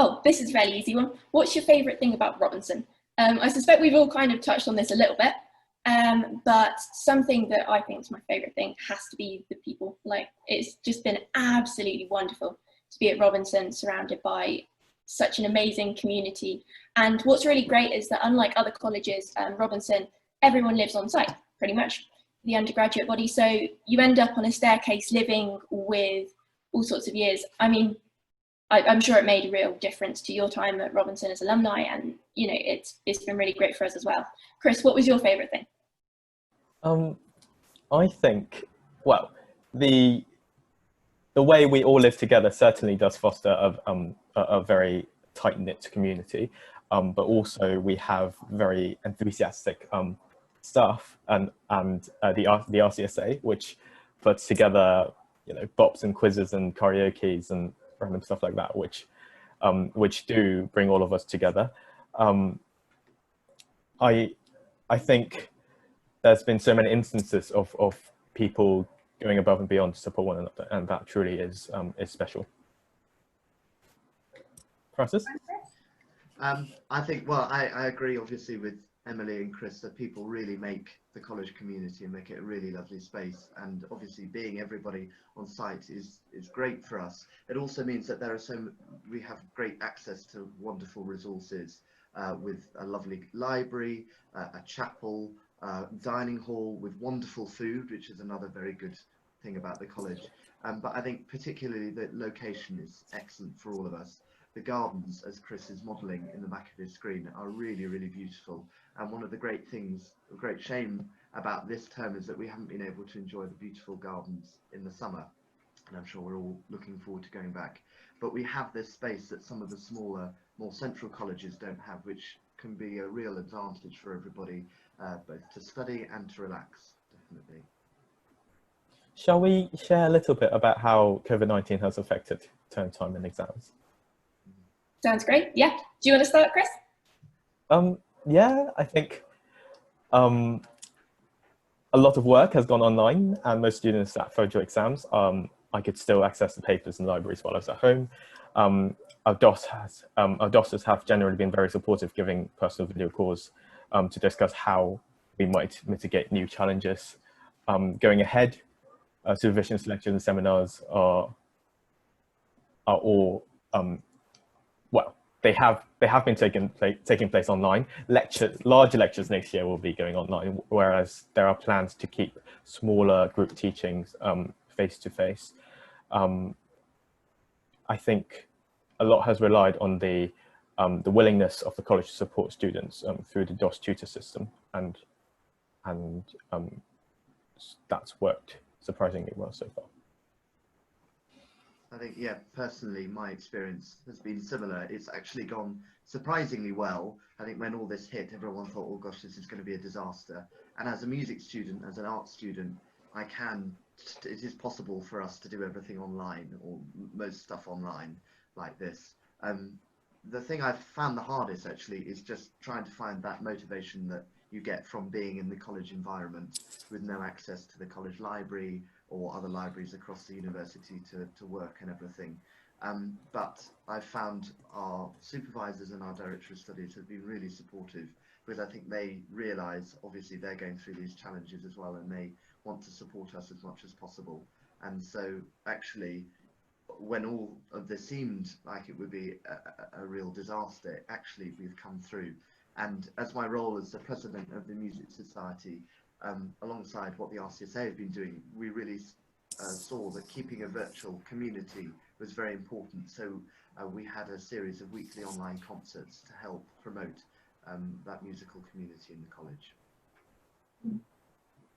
Oh, this is a fairly easy one. What's your favourite thing about Robinson? I suspect we've all kind of touched on this a little bit, but something that I think is my favourite thing has to be the people. Like, it's just been absolutely wonderful to be at Robinson, surrounded by such an amazing community. And what's really great is that unlike other colleges, Robinson, everyone lives on site, pretty much, the undergraduate body. So you end up on a staircase living with all sorts of years. I mean, I'm sure it made a real difference to your time at Robinson as alumni, and you know, it's been really great for us as well. Chris, what was your favourite thing? I think, well, the way we all live together certainly does foster a very tight-knit community, but also we have very enthusiastic staff and the RCSA, which puts together, you know, bops and quizzes and karaoke's and random stuff like that, which do bring all of us together. I think there's been so many instances of people going above and beyond to support one another, and that truly is special. Francis? I think, well, I agree obviously with Emily and Chris that people really make the college community and make it a really lovely space. And obviously being everybody on site is great for us. It also means that we have great access to wonderful resources with a lovely library, a chapel, dining hall with wonderful food, which is another very good thing about the college. But I think particularly the location is excellent for all of us. The gardens, as Chris is modelling in the back of his screen, are really, really beautiful. And one of the great things, a great shame about this term is that we haven't been able to enjoy the beautiful gardens in the summer. And I'm sure we're all looking forward to going back. But we have this space that some of the smaller, more central colleges don't have, which can be a real advantage for everybody, both to study and to relax, definitely. Shall we share a little bit about how COVID-19 has affected term time and exams? Sounds great. Yeah. Do you want to start, Chris? Yeah, I think a lot of work has gone online, and most students at photo exams, I could still access the papers in libraries while I was at home. Our doctors have generally been very supportive, giving personal video calls to discuss how we might mitigate new challenges. Going ahead, supervisions, lectures, and seminars are all well, they have been taking place online. Larger lectures next year will be going online, whereas there are plans to keep smaller group teachings face to face. I think a lot has relied on the willingness of the college to support students through the DOS tutor system, and that's worked surprisingly well so far. I think, yeah, personally, my experience has been similar. It's actually gone surprisingly well. I think when all this hit, everyone thought, oh gosh, this is going to be a disaster. And as a music student, as an art student, it is possible for us to do everything online, or most stuff online like this. The thing I've found the hardest actually is just trying to find that motivation that you get from being in the college environment with no access to the college library or other libraries across the university to work and everything. But I've found our supervisors and our director of studies have been really supportive, because I think they realise obviously they're going through these challenges as well, and they want to support us as much as possible. And so actually, when all of this seemed like it would be a real disaster, actually we've come through. And as my role as the president of the Music Society, alongside what the RCSA have been doing, we really saw that keeping a virtual community was very important. So we had a series of weekly online concerts to help promote that musical community in the college.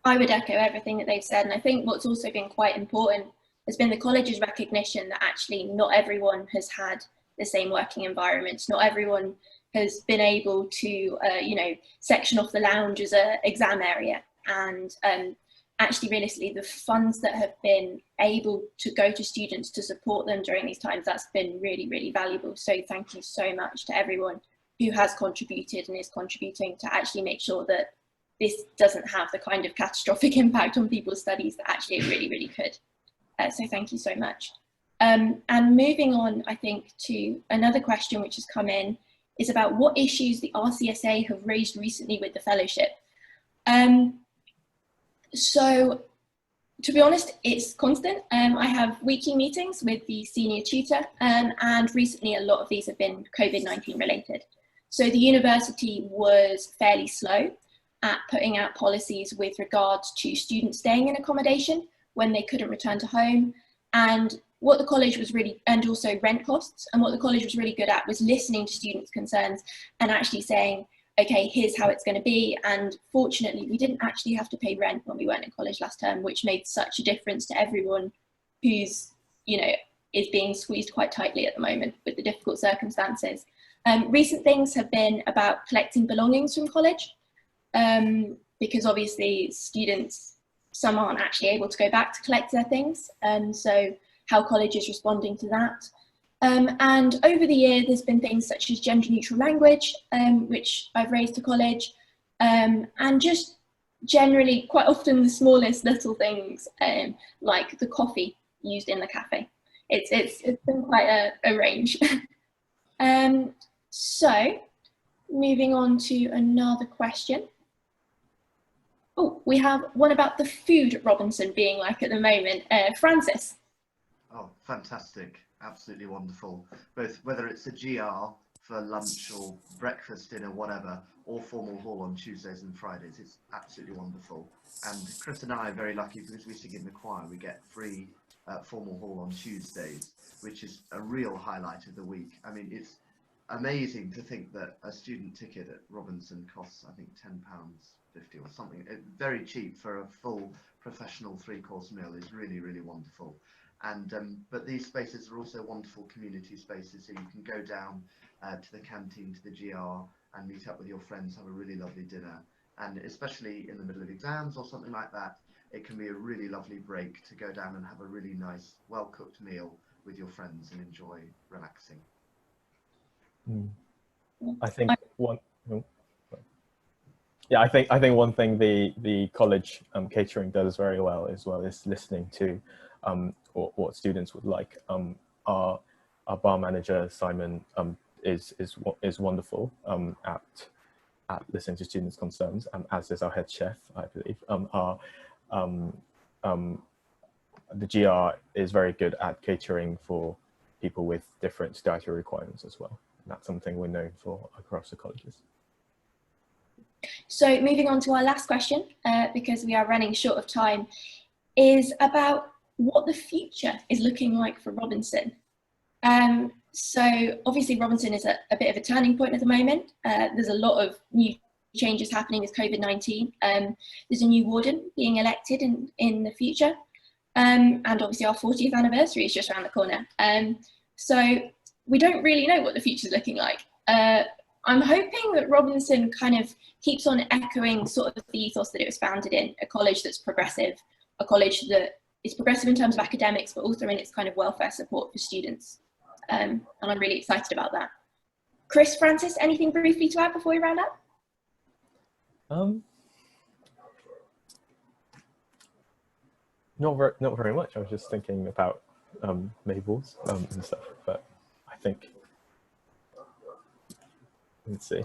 I would echo everything that they've said, and I think what's also been quite important has been the college's recognition that actually not everyone has had the same working environments. Not everyone has been able to, section off the lounge as an exam area. And actually, realistically, the funds that have been able to go to students to support them during these times, that's been really, really valuable. So thank you so much to everyone who has contributed and is contributing to actually make sure that this doesn't have the kind of catastrophic impact on people's studies that actually it really, really could. So thank you so much. And moving on, I think, to another question which has come in is about what issues the RCSA have raised recently with the fellowship. So to be honest, it's constant. I have weekly meetings with the senior tutor, and recently a lot of these have been COVID-19 related. So the university was fairly slow at putting out policies with regards to students staying in accommodation when they couldn't return to home, and what the college was really, and also rent costs, and what the college was really good at was listening to students' concerns and actually saying, okay, here's how it's going to be. And fortunately, we didn't actually have to pay rent when we weren't in college last term, which made such a difference to everyone who's, is being squeezed quite tightly at the moment with the difficult circumstances. Recent things have been about collecting belongings from college, because obviously students, some aren't actually able to go back to collect their things. So how college is responding to that. And over the year, there's been things such as gender neutral language, which I've raised to college, and just generally quite often the smallest little things, like the coffee used in the cafe. It's been quite a range. So, moving on to another question. Oh, we have one about the food at Robinson being like at the moment. Francis. Oh, fantastic. Absolutely wonderful. Both whether it's a GR for lunch or breakfast, dinner, whatever, or formal hall on Tuesdays and Fridays. It's absolutely wonderful. And Chris and I are very lucky because we sing in the choir. We get free formal hall on Tuesdays, which is a real highlight of the week. I mean, it's amazing to think that a student ticket at Robinson costs, I think, £10.50 or something. Very cheap for a full professional three-course meal is really, really wonderful. And but these spaces are also wonderful community spaces, so you can go down to the canteen, to the GR, and meet up with your friends, have a really lovely dinner. And especially in the middle of exams or something like that, it can be a really lovely break to go down and have a really nice, well-cooked meal with your friends and enjoy relaxing. I think one. Yeah, I think one thing the college catering does very well as well is listening to what students would like. Our bar manager Simon is wonderful at listening to students' concerns, as is our head chef, I believe. The GR is very good at catering for people with different dietary requirements as well. And that's something we're known for across the colleges. So moving on to our last question, because we are running short of time, is about what the future is looking like for Robinson. So obviously Robinson is a bit of a turning point at the moment. There's a lot of new changes happening with COVID-19. There's a new warden being elected in the future. And obviously our 40th anniversary is just around the corner. So we don't really know what the future is looking like. I'm hoping that Robinson kind of keeps on echoing sort of the ethos that it was founded in, a college that's progressive, a college that is progressive in terms of academics, but also in its kind of welfare support for students. And I'm really excited about that. Chris, Francis, anything briefly to add before we round up? Not very much. I was just thinking about Mabel's and stuff, but I think, let's see.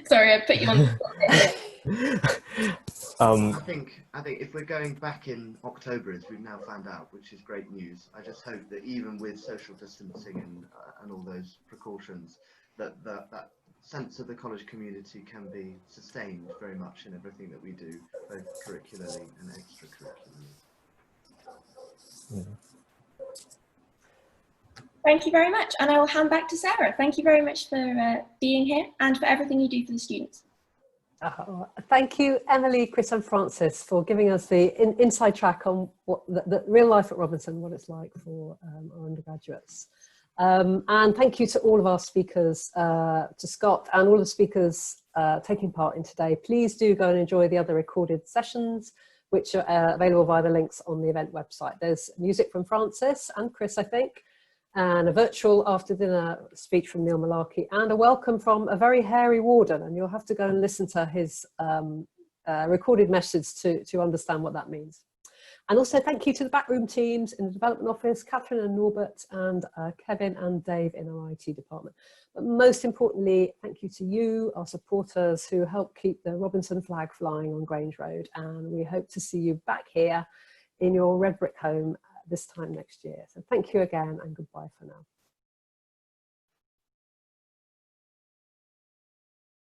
Sorry, I put you on the spot. I think if we're going back in October, as we've now found out, which is great news, I just hope that even with social distancing and all those precautions, that sense of the college community can be sustained very much in everything that we do, both curricularly and extracurricularly. Yeah. Thank you very much, and I will hand back to Sarah. Thank you very much for being here and for everything you do for the students. Thank you, Emily, Chris and Francis, for giving us the inside track on what the real life at Robinson, what it's like for our undergraduates. And thank you to all of our speakers, to Scott and all the speakers taking part in today. Please do go and enjoy the other recorded sessions, which are available via the links on the event website. There's music from Francis and Chris, I think, and a virtual after dinner speech from Neil Malarkey, and a welcome from a very hairy warden, and you'll have to go and listen to his recorded message to understand what that means. And also thank you to the backroom teams in the development office, Catherine and Norbert, and Kevin and Dave in our IT department. But most importantly, thank you to you, our supporters, who help keep the Robinson flag flying on Grange Road, and we hope to see you back here in your red brick home this time next year. So thank you again, and goodbye for now.